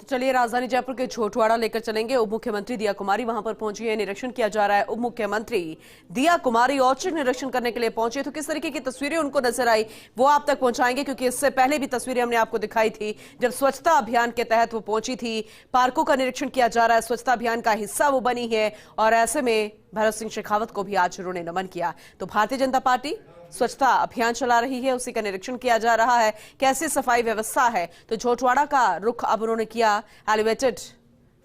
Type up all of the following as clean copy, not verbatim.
चलिए राजधानी जयपुर के झोटवाड़ा लेकर चलेंगे। उप मुख्यमंत्री दिया कुमारी वहां पर पहुंची है, निरीक्षण किया जा रहा है। उप मुख्यमंत्री दिया कुमारी औचक निरीक्षण करने के लिए पहुंचे, तो किस तरीके की तस्वीरें उनको नजर आई वो आप तक पहुंचाएंगे, क्योंकि इससे पहले भी तस्वीरें हमने आपको दिखाई थी जब स्वच्छता अभियान के तहत वो पहुंची थी। पार्कों का निरीक्षण किया जा रहा है, स्वच्छता अभियान का हिस्सा वो बनी है और ऐसे में भरत सिंह शेखावत को भी आज उन्होंने नमन किया। तो भारतीय जनता पार्टी स्वच्छता अभियान चला रही है, उसी का निरीक्षण किया जा रहा है, कैसी सफाई व्यवस्था है। तो झोटवाड़ा का रुख अब उन्होंने किया, एलिवेटेड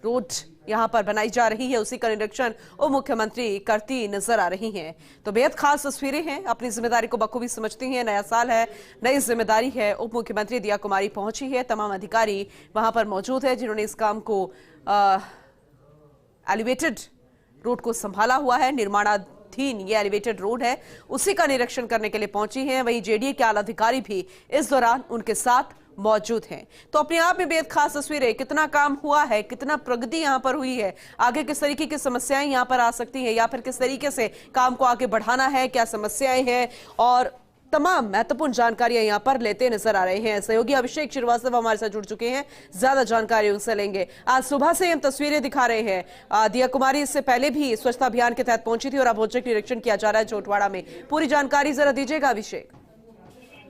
रोड यहां पर बनाई जा रही है, उसी का निरीक्षण उप मुख्यमंत्री करती नजर आ रही हैं। तो बेहद खास तस्वीरें हैं, अपनी जिम्मेदारी को बखूबी समझती हैं। नया साल है, नई जिम्मेदारी है। उप मुख्यमंत्री दिया कुमारी पहुंची है, तमाम अधिकारी वहां पर मौजूद है जिन्होंने इस काम को एलिवेटेड रोड को संभाला हुआ है। निर्माणाधीन ये एलिवेटेड रोड है, उसी का निरीक्षण करने के लिए पहुंची हैं। वहीं जेडीए के आला अधिकारी भी इस दौरान उनके साथ मौजूद हैं। तो अपने आप में बेहद खास तस्वीरें, कितना काम हुआ है, कितना प्रगति यहां पर हुई है, आगे किस तरीके की समस्याएं यहां पर आ सकती हैं या फिर किस तरीके से काम को आगे बढ़ाना है, क्या समस्याएं हैं, और तमाम महत्वपूर्ण जानकारियां यहां पर लेते नजर आ रहे हैं। सहयोगी अभिषेक श्रीवास्तव हमारे साथ जुड़ चुके हैं, ज्यादा जानकारी उनसे लेंगे। आज सुबह से हम तस्वीरें दिखा रहे हैं, दिया कुमारी इससे पहले भी स्वच्छता अभियान के तहत पहुंची थी और अब औचक निरीक्षण किया जा रहा है झोटवाड़ा में। पूरी जानकारी जरा दीजिएगा अभिषेक।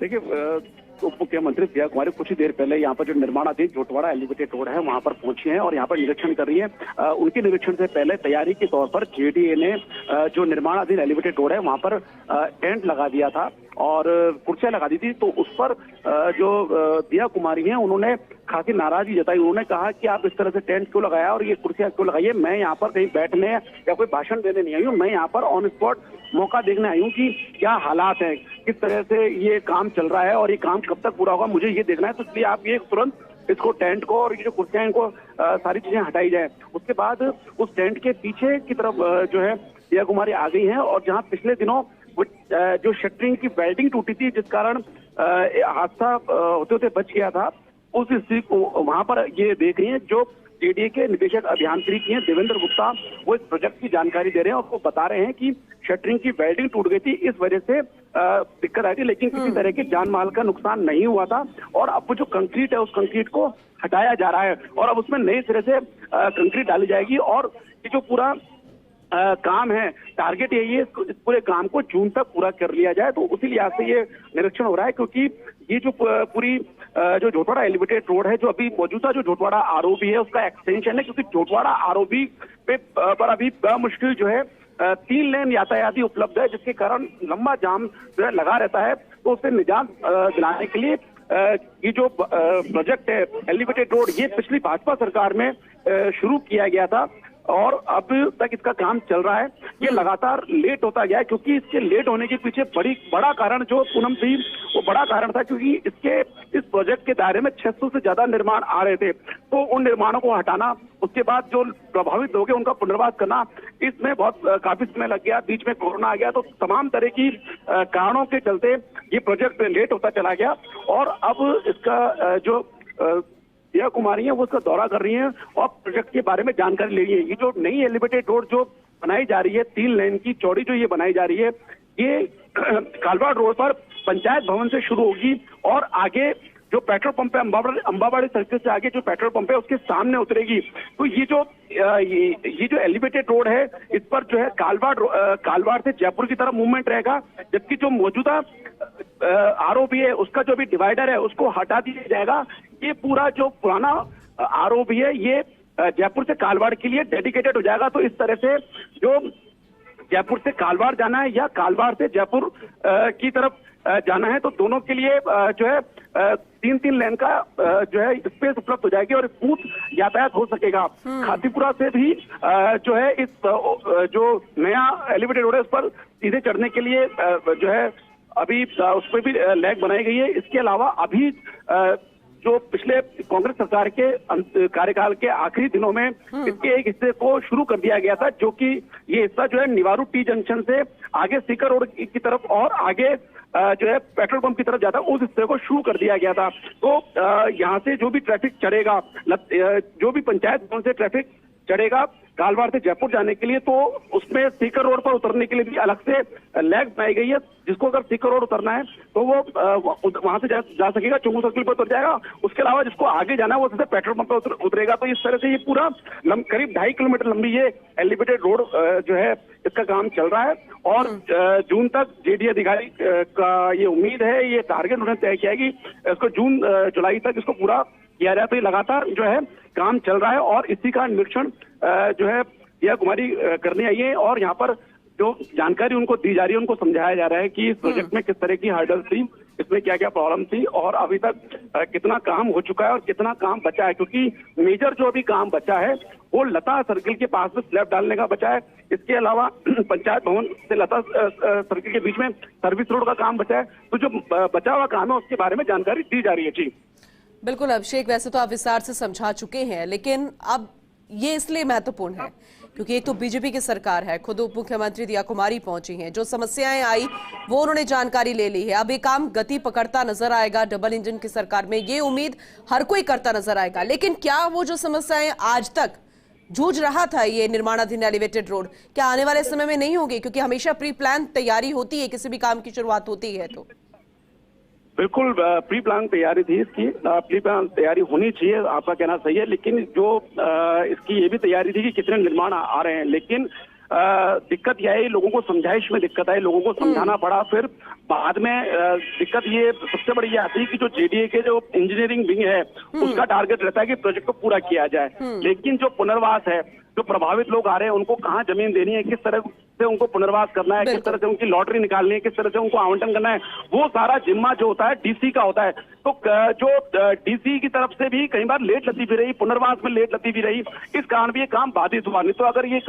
देखिए, उप मुख्यमंत्री दिया कुमारी कुछ ही देर पहले यहाँ पर जो निर्माणाधीन झोटवाड़ा एलिवेटेड रोड है वहां पर पहुंची हैं और यहाँ पर निरीक्षण कर रही है। उनके निरीक्षण से पहले तैयारी के तौर पर जेडीए ने जो निर्माणाधीन एलिवेटेड रोड है वहां पर टेंट लगा दिया था और कुर्सियां लगा दी थी। तो उस पर जो दिया कुमारी हैं उन्होंने खासी नाराजगी जताई। उन्होंने कहा कि आप इस तरह से टेंट क्यों लगाया और ये कुर्सियां क्यों लगाई है, मैं यहाँ पर कहीं बैठने या कोई भाषण देने नहीं आई हूँ, मैं यहाँ पर ऑन स्पॉट मौका देखने आई हूँ कि क्या हालात है, किस तरह से ये काम चल रहा है और ये काम कब तक पूरा होगा, मुझे ये देखना है। तो इसलिए आप ये तुरंत इसको टेंट को और ये जो कुर्सियां इनको सारी चीजें हटाई जाए। उसके बाद उस टेंट के पीछे की तरफ जो है दिया कुमारी आ गई है और जहाँ पिछले दिनों जो शटरिंग की वेल्डिंग टूटी थी जिस कारण हादसा होते होते बच गया था, उस स्थिति को वहां पर ये देख रही हैं। जो जेडीए के निदेशक अभियांत्रिकी हैं देवेंद्र गुप्ता, वो इस प्रोजेक्ट की जानकारी दे रहे हैं और वो बता रहे हैं कि शटरिंग की वेल्डिंग टूट गई थी, इस वजह से दिक्कत आई थी, लेकिन किसी तरह के जान माल का नुकसान नहीं हुआ था। और अब वो जो कंक्रीट है उस कंक्रीट को हटाया जा रहा है और अब उसमें नए सिरे से कंक्रीट डाली जाएगी और ये जो पूरा काम है, टारगेट यही है इस पूरे काम को जून तक पूरा कर लिया जाए। तो उसी लिहाज से ये निरीक्षण हो रहा है, क्योंकि ये जो पूरी जो झोटवाड़ा एलिवेटेड रोड है, जो अभी मौजूदा जो झोटवाड़ा आरओबी है उसका एक्सटेंशन है, क्योंकि झोटवाड़ा आरओबी पर अभी मुश्किल जो है 3 लेन यातायाती उपलब्ध है, जिसके कारण लंबा जाम जो है लगा रहता है। तो उससे निजात दिलाने के लिए ये जो प्रोजेक्ट है एलिवेटेड रोड, ये पिछली भाजपा सरकार में शुरू किया गया था और अब तक इसका काम चल रहा है। ये लगातार लेट होता गया है, क्योंकि इसके लेट होने के पीछे बड़ा कारण जो पूनम थी वो बड़ा कारण था, क्योंकि इस प्रोजेक्ट के दायरे में 600 से ज्यादा निर्माण आ रहे थे। तो उन निर्माणों को हटाना, उसके बाद जो प्रभावित लोग हैं उनका पुनर्वास करना, इसमें बहुत काफी समय लग गया। बीच में कोरोना आ गया, तो तमाम तरह की कारणों के चलते ये प्रोजेक्ट लेट होता चला गया और अब इसका जो दिया कुमारी है वो उसका दौरा कर रही हैं और प्रोजेक्ट के बारे में जानकारी ले रही है। ये जो नई एलिवेटेड रोड जो बनाई जा रही है, 3 लेन की चौड़ी जो ये बनाई जा रही है, ये कालवाड़ रोड पर पंचायत भवन से शुरू होगी और आगे जो पेट्रोल पंप है अंबाबाड़ी सर्किल से आगे जो पेट्रोल पंप है उसके सामने उतरेगी। तो ये जो एलिवेटेड रोड है इस पर जो है कालवाड़ से जयपुर की तरफ मूवमेंट रहेगा, जबकि जो मौजूदा आरओबी है उसका जो भी डिवाइडर है उसको हटा दिया जाएगा। ये पूरा जो पुराना आरओबी है ये जयपुर से कालवाड़ के लिए डेडिकेटेड हो जाएगा। तो इस तरह से जो जयपुर से कालवाड़ जाना है या कालवाड़ से जयपुर की तरफ जाना है, तो दोनों के लिए जो है 3-3 लेन का जो है स्पेस उपलब्ध हो जाएगी और स्मूथ यातायात हो सकेगा। खातीपुरा से भी जो है इस जो नया एलिवेटेड रोड है उस पर सीधे चढ़ने के लिए जो है अभी उस पर भी लैग बनाई गई है। इसके अलावा अभी जो पिछले कांग्रेस सरकार के कार्यकाल के आखिरी दिनों में इसके एक हिस्से को शुरू कर दिया गया था, जो कि ये हिस्सा जो है निवारू टी जंक्शन से आगे सीकर रोड की तरफ और आगे जो है पेट्रोल पंप की तरफ जाता है, उस हिस्से को शुरू कर दिया गया था। तो यहाँ से जो भी ट्रैफिक चढ़ेगा, जो भी पंचायत भवन से ट्रैफिक चढ़ेगा कालवाड़ से जयपुर जाने के लिए, तो उसमें सीकर रोड पर उतरने के लिए भी अलग से लैग बनाई गई है। जिसको अगर सीकर रोड उतरना है तो वो वहां से जा सकेगा, चुंगू सर्किल पर उतर जाएगा। उसके अलावा जिसको आगे जाना है वो सीधे पेट्रोल पंप पर उतरेगा। तो इस तरह से ये पूरा करीब 2.5 किलोमीटर लंबी ये एलिवेटेड रोड जो है इसका काम चल रहा है। और जून तक जेडीए अधिकारी का ये उम्मीद है, ये टारगेट उन्होंने तय किया है कि इसको जून जुलाई तक इसको पूरा किया जाए। तो ये लगातार जो है काम चल रहा है और इसी का निरीक्षण जो है दिया कुमारी करने आई है। और यहाँ पर जो जानकारी उनको दी जा रही है, उनको समझाया जा रहा है कि इस प्रोजेक्ट में किस तरह की हर्डल थी, इसमें क्या क्या प्रॉब्लम थी और अभी तक कितना काम हो चुका है और कितना काम बचा है। क्योंकि मेजर जो अभी काम बचा है वो लता सर्किल के पास में स्लैब डालने का बचा है। इसके अलावा पंचायत भवन से लता सर्किल के बीच में सर्विस रोड का काम बचा है। तो जो बचा हुआ काम है उसके बारे में जानकारी दी जा रही है। जी बिल्कुल अभिषेक, वैसे तो आप विस्तार से समझा चुके हैं, लेकिन अब ये इसलिए महत्वपूर्ण है क्योंकि एक तो बीजेपी की सरकार है, खुद उप मुख्यमंत्री दिया कुमारी पहुंची हैं, जो समस्याएं आई वो उन्होंने जानकारी ले ली है। अब ये काम गति पकड़ता नजर आएगा डबल इंजन की सरकार में, ये उम्मीद हर कोई करता नजर आएगा। लेकिन क्या वो जो समस्याएं आज तक जूझ रहा था ये निर्माणाधीन एलिवेटेड रोड, क्या आने वाले समय में नहीं होगी? क्योंकि हमेशा प्री प्लान तैयारी होती है, किसी भी काम की शुरुआत होती है तो। बिल्कुल प्री प्लान तैयारी थी, इसकी प्री प्लान तैयारी होनी चाहिए, आपका कहना सही है। लेकिन जो इसकी ये भी तैयारी थी कि कितने निर्माण आ रहे हैं। लेकिन दिक्कत यह है, लोगों को समझाइश में दिक्कत आई, लोगों को समझाना पड़ा। फिर बाद में दिक्कत ये सबसे बड़ी ये आती है कि जो जेडीए के जो इंजीनियरिंग विंग है उसका टारगेट रहता है कि प्रोजेक्ट को पूरा किया जाए। लेकिन जो पुनर्वास है, जो प्रभावित लोग आ रहे हैं उनको कहाँ जमीन देनी है, किस तरह से उनको पुनर्वास करना है, किस तरह से उनकी लॉटरी निकालनी है, किस तरह से उनको आवंटन करना है, वो सारा जिम्मा जो होता है डीसी का होता है। तो जो डीसी की तरफ से भी कई बार लेट लतीफी रही, पुनर्वास में लेट लतीफी रही, इस कारण भी ये काम बाधित हुआ। नहीं तो अगर ये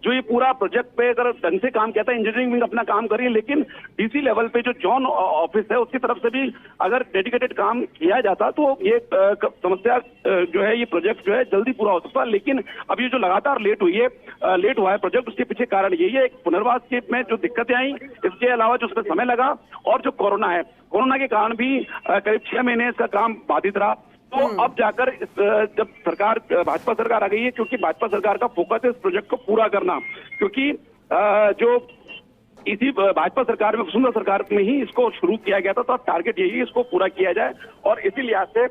जो ये पूरा प्रोजेक्ट पे अगर ढंग से काम किया था, इंजीनियरिंग विंग अपना काम करिए, लेकिन डीसी लेवल पे जो जोन ऑफिस है उसकी तरफ से भी अगर डेडिकेटेड काम किया जाता तो ये समस्या जो है, ये प्रोजेक्ट जो है जल्दी पूरा हो सकता। लेकिन अब ये जो लगातार लेट हुआ है प्रोजेक्ट, उसके पीछे कारण यही है, पुनर्वास के में जो दिक्कतें आई, इसके अलावा जो उसमें समय लगा और जो कोरोना है, कोरोना के कारण भी करीब 6 महीने इसका काम बाधित रहा। तो अब जाकर जब सरकार, भाजपा सरकार आ गई है, क्योंकि भाजपा सरकार का फोकस है इस प्रोजेक्ट को पूरा करना। क्योंकि जो इसी भाजपा सरकार में, वसुंधरा सरकार में ही इसको शुरू किया गया था, तो अब टारगेट यही है इसको पूरा किया जाए। और इसी लिहाज से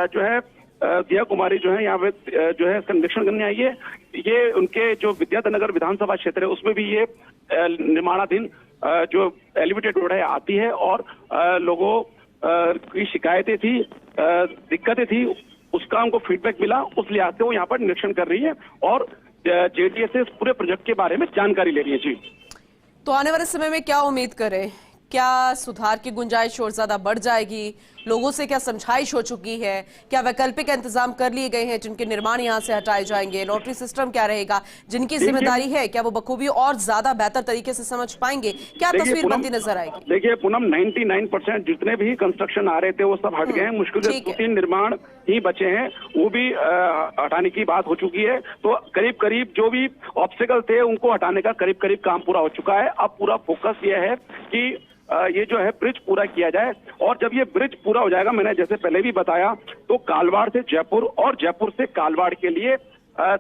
जो है दिया कुमारी जो है यहाँ पे जो है इसका निरीक्षण करने आई है। ये उनके जो विद्याधर विधानसभा क्षेत्र है उसमें भी ये निर्माणाधीन जो एलिवेटेड रोड है आती है और लोगों की शिकायतें थी, दिक्कतें थी, उसका उनको फीडबैक मिला, उस लिहाज से वो यहाँ पर निरीक्षण कर रही है और जेडीए से इस पूरे प्रोजेक्ट के बारे में जानकारी ले रही है। जी तो आने वाले समय में क्या उम्मीद करें? क्या सुधार की गुंजाइश और ज्यादा बढ़ जाएगी? लोगों से क्या समझाइश हो चुकी है? क्या वैकल्पिक इंतजाम कर लिए गए हैं जिनके निर्माण यहां से हटाए जाएंगे? लॉटरी सिस्टम क्या रहेगा? जिनकी जिम्मेदारी है क्या वो बखूबी और ज्यादा बेहतर तरीके से समझ पाएंगे? क्या तस्वीर बनती नजर आएगी? देखिए पूनम, 99% जितने भी कंस्ट्रक्शन आ रहे थे वो सब हट गए हैं। मुश्किल से 2-3 निर्माण ही बचे हैं, वो भी हटाने की बात हो चुकी है। तो करीब करीब जो भी ऑब्स्टिकल थे उनको हटाने का करीब करीब काम पूरा हो चुका है। अब पूरा फोकस ये है कि ये जो है ब्रिज पूरा किया जाए। और जब ये ब्रिज पूरा हो जाएगा, मैंने जैसे पहले भी बताया, तो कालवाड़ से जयपुर और जयपुर से कालवाड़ के लिए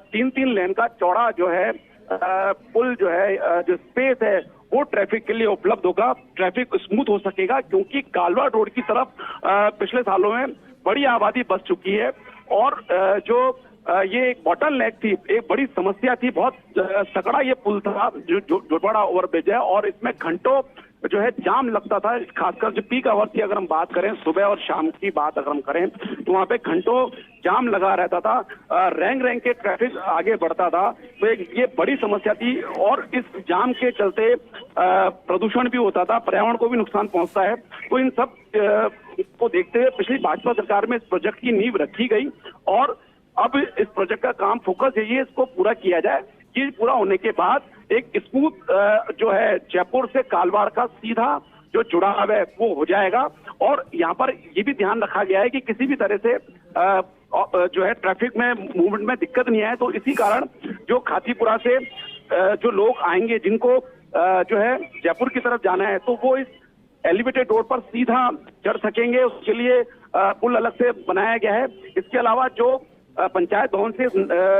3-3 लेन का चौड़ा जो है पुल जो है, जो स्पेस है वो ट्रैफिक के लिए उपलब्ध होगा। ट्रैफिक स्मूथ हो सकेगा क्योंकि कालवाड़ रोड की तरफ पिछले सालों में बड़ी आबादी बस चुकी है और जो ये एक बॉटल नेक थी, एक बड़ी समस्या थी, बहुत सकड़ा ये पुल था जो जोटवाड़ा ओवरब्रिज है और इसमें घंटों जो है जाम लगता था। खासकर जो पीक आवर की अगर हम बात करें, सुबह और शाम की बात अगर हम करें, तो वहाँ पे घंटों जाम लगा रहता था, रैंक के ट्रैफिक आगे बढ़ता था। तो ये बड़ी समस्या थी और इस जाम के चलते प्रदूषण भी होता था, पर्यावरण को भी नुकसान पहुंचता है। तो इन सब को देखते हुए पिछली भाजपा सरकार में इस प्रोजेक्ट की नींव रखी गई और अब इस प्रोजेक्ट का काम फोकस यही है, इसको पूरा किया जाए। ये पूरा होने के बाद एक स्मूथ जो है जयपुर से कालवाड़ का सीधा जो जुड़ाव है वो हो जाएगा। और यहाँ पर ये भी ध्यान रखा गया है कि किसी भी तरह से जो है ट्रैफिक में मूवमेंट में दिक्कत नहीं आए। तो इसी कारण जो खातीपुरा से जो लोग आएंगे, जिनको जो है जयपुर की तरफ जाना है, तो वो इस एलिवेटेड रोड पर सीधा चढ़ सकेंगे। उसके लिए पुल अलग से बनाया गया है। इसके अलावा जो पंचायत भवन से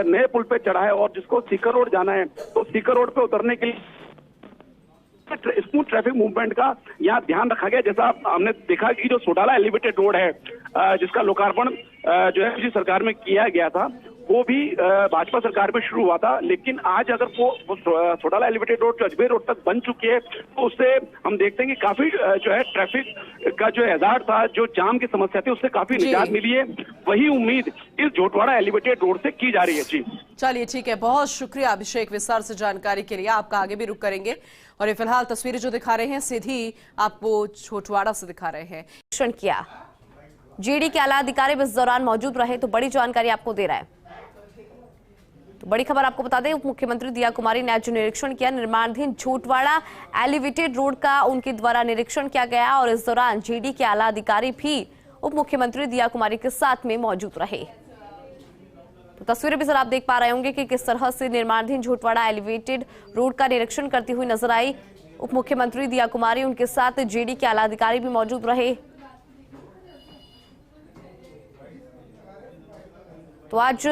नए पुल पे चढ़ा है और जिसको सीकर रोड जाना है, तो सीकर रोड पे उतरने के लिए स्मूथ ट्रैफिक मूवमेंट का यहाँ ध्यान रखा गया। जैसा हमने देखा कि जो सोडाला एलिवेटेड रोड है जिसका लोकार्पण जो है पिछली सरकार में किया गया था, वो भी भाजपा सरकार में शुरू हुआ था, लेकिन आज अगर वो सोडाला एलिवेटेड रोड जो अजमेर रोड तक बन चुकी है, तो उससे हम देखते हैं कि काफी जो है ट्रैफिक का जो हैजार्ड था, जो जाम की समस्या थी, उससे काफी निजात मिली है। वही उम्मीद इस झोटवाड़ा एलिवेटेड रोड से की जा रही है। जी चलिए ठीक है, बहुत शुक्रिया अभिषेक विस्तार से जानकारी के लिए। आपका आगे भी रुक करेंगे और ये फिलहाल तस्वीरें जो दिखा रहे हैं सीधी आपको झोटवाड़ा से दिखा रहे हैं। किया जीडी के आला अधिकारी इस दौरान मौजूद रहे, तो बड़ी जानकारी आपको दे रहा है। तो बड़ी खबर आपको बता दें, उप मुख्यमंत्री दिया कुमारी ने आज निरीक्षण किया। निर्माणाधीन झोटवाड़ा एलिवेटेड रोड का उनके द्वारा निरीक्षण किया गया और इस दौरान जीडी के आला अधिकारी भी उप मुख्यमंत्री दिया कुमारी के साथ में मौजूद रहे। तो तस्वीरें भी सर आप देख पा रहे होंगे कि किस तरह से निर्माणाधीन झोटवाड़ा एलिवेटेड रोड का निरीक्षण करती हुई नजर आई उप मुख्यमंत्री दिया कुमारी। उनके साथ जीडी के आला अधिकारी भी मौजूद रहे। तो आज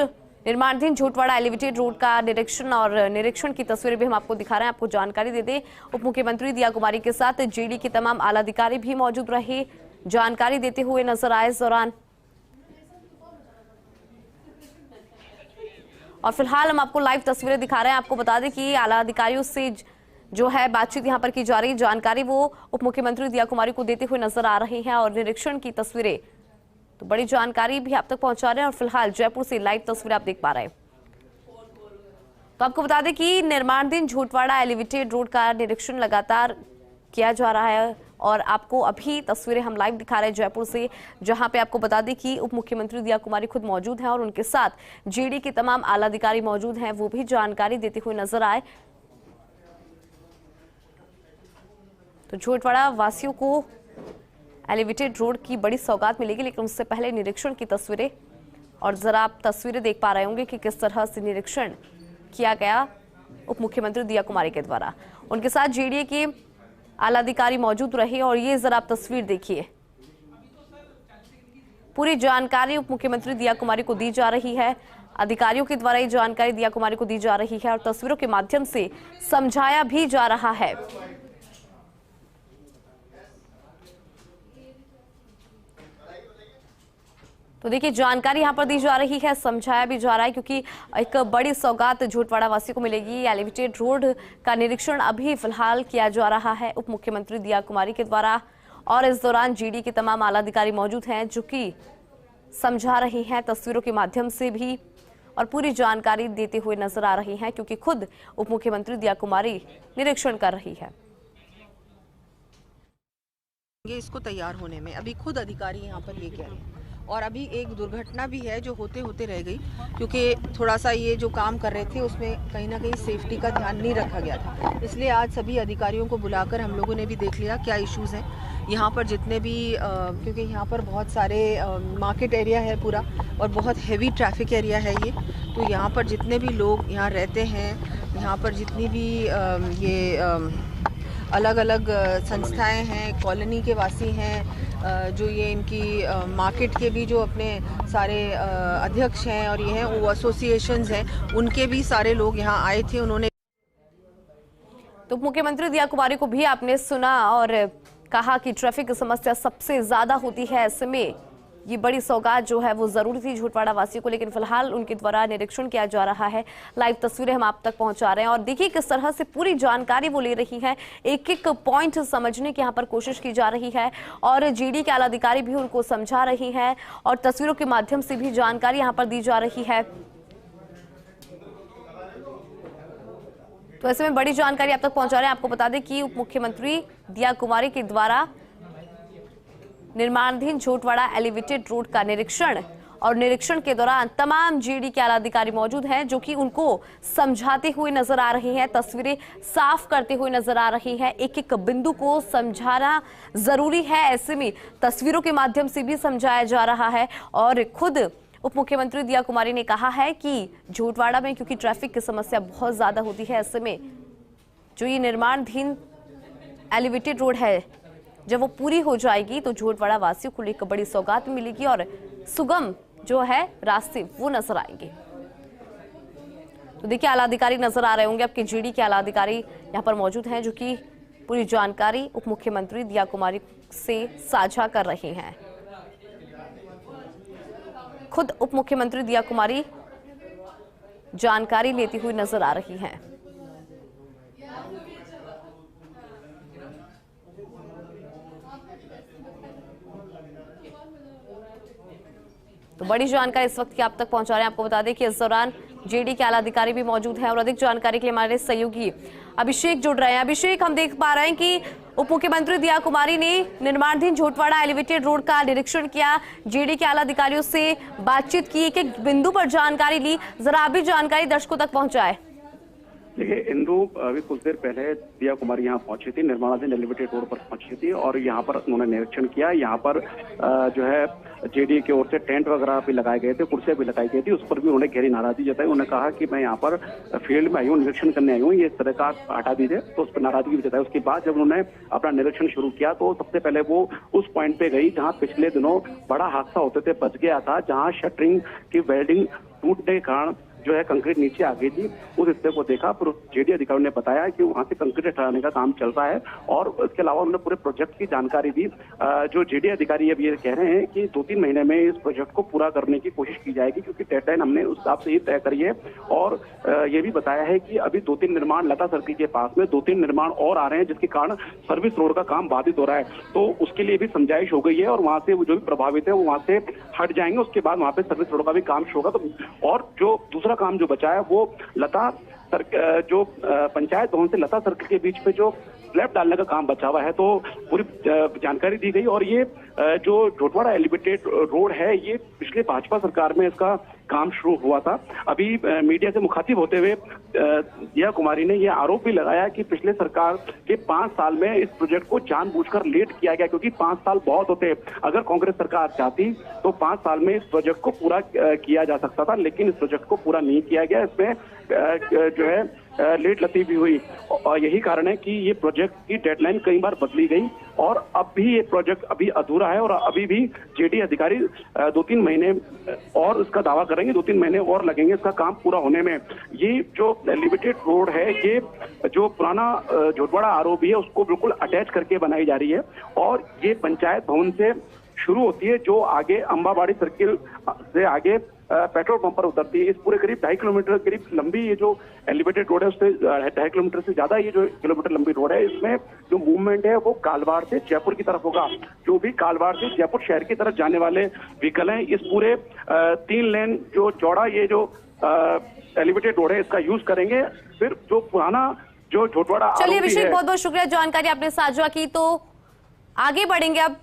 निर्माणाधीन झोटवाड़ा एलिवेटेड रोड का निरीक्षण और निरीक्षण की तस्वीरें भी हम आपको दिखा रहे हैं। आपको जानकारी दे दें, उप मुख्यमंत्री दिया कुमारी के साथ जीडी के तमाम आला अधिकारी भी मौजूद रहे, जानकारी देते हुए नजर आए इस दौरान। और फिलहाल हम आपको लाइव तस्वीरें दिखा रहे हैं। आपको बता दें कि आला अधिकारियों से जो है बातचीत यहां पर की जा रही, जानकारी वो उप मुख्यमंत्री दिया कुमारी को देते हुए नजर आ रही हैं और निरीक्षण की तस्वीरें, तो बड़ी जानकारी भी आप तक पहुंचा रहे हैं। और फिलहाल जयपुर से लाइव तस्वीरें आप देख पा रहे हैं। तो आपको बता दें कि निर्माणाधीन झोटवाड़ा एलिवेटेड रोड का निरीक्षण लगातार किया जा रहा है और आपको अभी तस्वीरें हम लाइव दिखा रहे हैं जयपुर से, जहां पे आपको बता दें कि उप मुख्यमंत्री दिया कुमारी खुद मौजूद हैं और उनके साथ जीडी के तमाम आला अधिकारी मौजूद हैं, वो भी जानकारी देते हुए नजर आए। तो झोटवाड़ा वासियों को एलिवेटेड रोड की बड़ी सौगात मिलेगी, लेकिन उससे पहले निरीक्षण की तस्वीरें, और जरा आप तस्वीरें देख पा रहे होंगे कि किस तरह से निरीक्षण किया गया उप मुख्यमंत्री दिया कुमारी के द्वारा। उनके साथ जीडीए के आला अधिकारी मौजूद रहे और ये जरा आप तस्वीर देखिए। पूरी जानकारी उप मुख्यमंत्री दिया कुमारी को दी जा रही है, अधिकारियों के द्वारा ये जानकारी दिया कुमारी को दी जा रही है और तस्वीरों के माध्यम से समझाया भी जा रहा है। तो देखिए, जानकारी यहां पर दी जा रही है, समझाया भी जा रहा है, क्योंकि एक बड़ी सौगात झोटवाड़ा वासियों को मिलेगी। एलिवेटेड रोड का निरीक्षण अभी फिलहाल किया जा रहा है उप मुख्यमंत्री दिया कुमारी के द्वारा और इस दौरान जीडी के तमाम आला अधिकारी मौजूद हैं जो कि समझा रही हैं तस्वीरों के माध्यम से भी और पूरी जानकारी देते हुए नजर आ रही हैं, क्योंकि खुद उप मुख्यमंत्री दिया कुमारी निरीक्षण कर रही है। इसको तैयार होने में अभी खुद अधिकारी यहाँ पर लेके आए और अभी एक दुर्घटना भी है जो होते होते रह गई, क्योंकि थोड़ा सा ये जो काम कर रहे थे उसमें कहीं ना कहीं सेफ्टी का ध्यान नहीं रखा गया था। इसलिए आज सभी अधिकारियों को बुलाकर हम लोगों ने भी देख लिया क्या इश्यूज़ हैं यहाँ पर, जितने भी क्योंकि यहाँ पर बहुत सारे मार्केट एरिया है पूरा और बहुत हैवी ट्रैफिक एरिया है ये, तो यहाँ पर जितने भी लोग यहाँ रहते हैं, यहाँ पर जितनी भी ये अलग अलग संस्थाएं हैं, कॉलोनी के वासी हैं, जो ये इनकी मार्केट के भी जो अपने सारे अध्यक्ष हैं और ये हैं वो एसोसिएशंस हैं, उनके भी सारे लोग यहाँ आए थे। उन्होंने तो मुख्यमंत्री दिया कुमारी को भी आपने सुना और कहा कि ट्रैफिक की समस्या सबसे ज्यादा होती है, ऐसे में ये बड़ी सौगात जो है वो जरूरी थी झोटवाड़ा वासियों को, लेकिन फिलहाल उनके द्वारा निरीक्षण किया जा रहा है। लाइव तस्वीरें हम आप तक पहुंचा रहे हैं और देखिए किस तरह से पूरी जानकारी वो ले रही है, एक एक पॉइंट समझने की यहाँ पर कोशिश की जा रही है और जीडी के आला अधिकारी भी उनको समझा रही है और तस्वीरों के माध्यम से भी जानकारी यहाँ पर दी जा रही है। तो ऐसे में बड़ी जानकारी आप तक पहुंचा रहे हैं। आपको बता दें कि उप मुख्यमंत्री दिया कुमारी के द्वारा निर्माणाधीन झोटवाड़ा एलिवेटेड रोड का निरीक्षण और निरीक्षण के दौरान तमाम जीडी के आला अधिकारी मौजूद हैं जो कि उनको समझाते हुए नजर आ रही हैं, तस्वीरें साफ करते हुए नजर आ रही हैं। एक एक बिंदु को समझाना जरूरी है, ऐसे में तस्वीरों के माध्यम से भी समझाया जा रहा है और खुद उप मुख्यमंत्री दिया कुमारी ने कहा है कि झोटवाड़ा में क्योंकि ट्रैफिक की समस्या बहुत ज्यादा होती है, ऐसे में जो ये निर्माणाधीन एलिवेटेड रोड है जब वो पूरी हो जाएगी तो झोटवाड़ा वासियों को एक बड़ी सौगात मिलेगी और सुगम जो है रास्ते वो नजर आएंगे। तो देखिए आला अधिकारी नजर आ रहे होंगे, आपके जीडी के आला अधिकारी यहाँ पर मौजूद हैं जो कि पूरी जानकारी उप मुख्यमंत्री दिया कुमारी से साझा कर रहे हैं। खुद उप मुख्यमंत्री दिया कुमारी जानकारी लेती हुई नजर आ रही हैं। तो बड़ी जानकारी इस वक्त की आप तक पहुंचा रहे हैं। आपको बता दें कि इस दौरान जेडी के आला अधिकारी भी मौजूद हैं और अधिक जानकारी के लिए हमारे सहयोगी अभिषेक जुड़ रहे हैं। अभिषेक, हम देख पा रहे हैं कि उप मुख्यमंत्री दिया कुमारी ने निर्माणाधीन झोटवाड़ा एलिवेटेड रोड का निरीक्षण किया, जेडी के आला अधिकारियों से बातचीत की, एक एक बिंदु पर जानकारी ली। जरा आप भी जानकारी दर्शकों तक पहुंचाए। देखिए इंदु, अभी कुछ देर पहले दिया कुमारी यहाँ पहुंची थी, निर्माणाधीन एलिवेटेड रोड पर पहुंची थी और यहाँ पर उन्होंने निरीक्षण किया। यहाँ पर जो है जेडी की ओर से टेंट वगैरह भी लगाए गए थे, कुर्सियां भी लगाई गई थी, उस पर भी उन्होंने गहरी नाराजगी जताई। उन्होंने कहा कि मैं यहाँ पर फील्ड में आई हूँ, निरीक्षण करने आई हूँ, ये इस तरह का हटा दीजिए, तो उस पर नाराजगी भी जताई। उसके बाद जब उन्होंने अपना निरीक्षण शुरू किया तो सबसे पहले वो उस पॉइंट पे गई जहाँ पिछले दिनों बड़ा हादसा होते थे, बच गया था, जहाँ शटरिंग की वेल्डिंग टूटने के कारण जो है कंक्रीट नीचे आ गई थी, उस हिस्से को देखा। फिर जेडी अधिकारियों ने बताया कि वहां से कंक्रीट हटाने का काम चल रहा है और इसके अलावा उन्होंने पूरे प्रोजेक्ट की जानकारी दी। जो जेडी अधिकारी अब ये कह रहे हैं कि 2-3 महीने में इस प्रोजेक्ट को पूरा करने की कोशिश की जाएगी, क्योंकि डेडलाइन हमने उस हिसाब से ही तय करी है। और ये भी बताया है कि अभी 2-3 निर्माण लता सर्किल के पास में 2-3 निर्माण और आ रहे हैं, जिसके कारण सर्विस रोड का काम बाधित हो रहा है। तो उसके लिए भी समझाइश हो गई है और वहां से जो भी प्रभावित है वो वहां से हट जाएंगे। उसके बाद वहां पे सर्विस रोड का भी काम शुरू होगा। तो और जो दूसरा काम जो बचा है वो लता जो पंचायत भवन से लता सर्किल के बीच में जो स्लैब डालने का काम बचा हुआ है, तो पूरी जानकारी दी गई। और ये जो झोटवाड़ा एलिवेटेड रोड है, ये पिछले भाजपा सरकार में इसका काम शुरू हुआ था। अभी मीडिया से मुखातिब होते हुए दिया कुमारी ने यह आरोप भी लगाया कि पिछले सरकार के 5 साल में इस प्रोजेक्ट को जानबूझकर लेट किया गया, क्योंकि 5 साल बहुत होते। अगर कांग्रेस सरकार चाहती तो 5 साल में इस प्रोजेक्ट को पूरा किया जा सकता था, लेकिन इस प्रोजेक्ट को पूरा नहीं किया गया। इसमें जो है लेट लती भी हुई और यही कारण है कि ये प्रोजेक्ट की डेडलाइन कई बार बदली गई और अब भी ये प्रोजेक्ट अभी अधूरा है और अभी भी जेडी अधिकारी 2-3 महीने और इसका दावा करेंगे, 2-3 महीने और लगेंगे इसका काम पूरा होने में। ये जो एलिवेटेड रोड है, ये जो पुराना झोटवाड़ा आरओबी है उसको बिल्कुल अटैच करके बनाई जा रही है और ये पंचायत भवन से शुरू होती है, जो आगे अंबाबाड़ी सर्किल से आगे पेट्रोल पंप पर उतरती है। इस पूरे करीब 2.5 किलोमीटर करीब लंबी ये जो एलिवेटेड रोड है, उससे 2.5 किलोमीटर से ज्यादा ये जो किलोमीटर लंबी रोड है, इसमें जो मूवमेंट है वो कालवाड़ से जयपुर की तरफ होगा। जो भी कालवाड़ से जयपुर शहर की तरफ जाने वाले व्हीकल हैं, इस पूरे 3 लेन जो चौड़ा ये जो एलिवेटेड रोड है इसका यूज करेंगे। फिर जो पुराना जो झोटवाड़ा, चलिए अभिषेक, बहुत बहुत शुक्रिया, जानकारी आपने साझा की। तो आगे बढ़ेंगे अब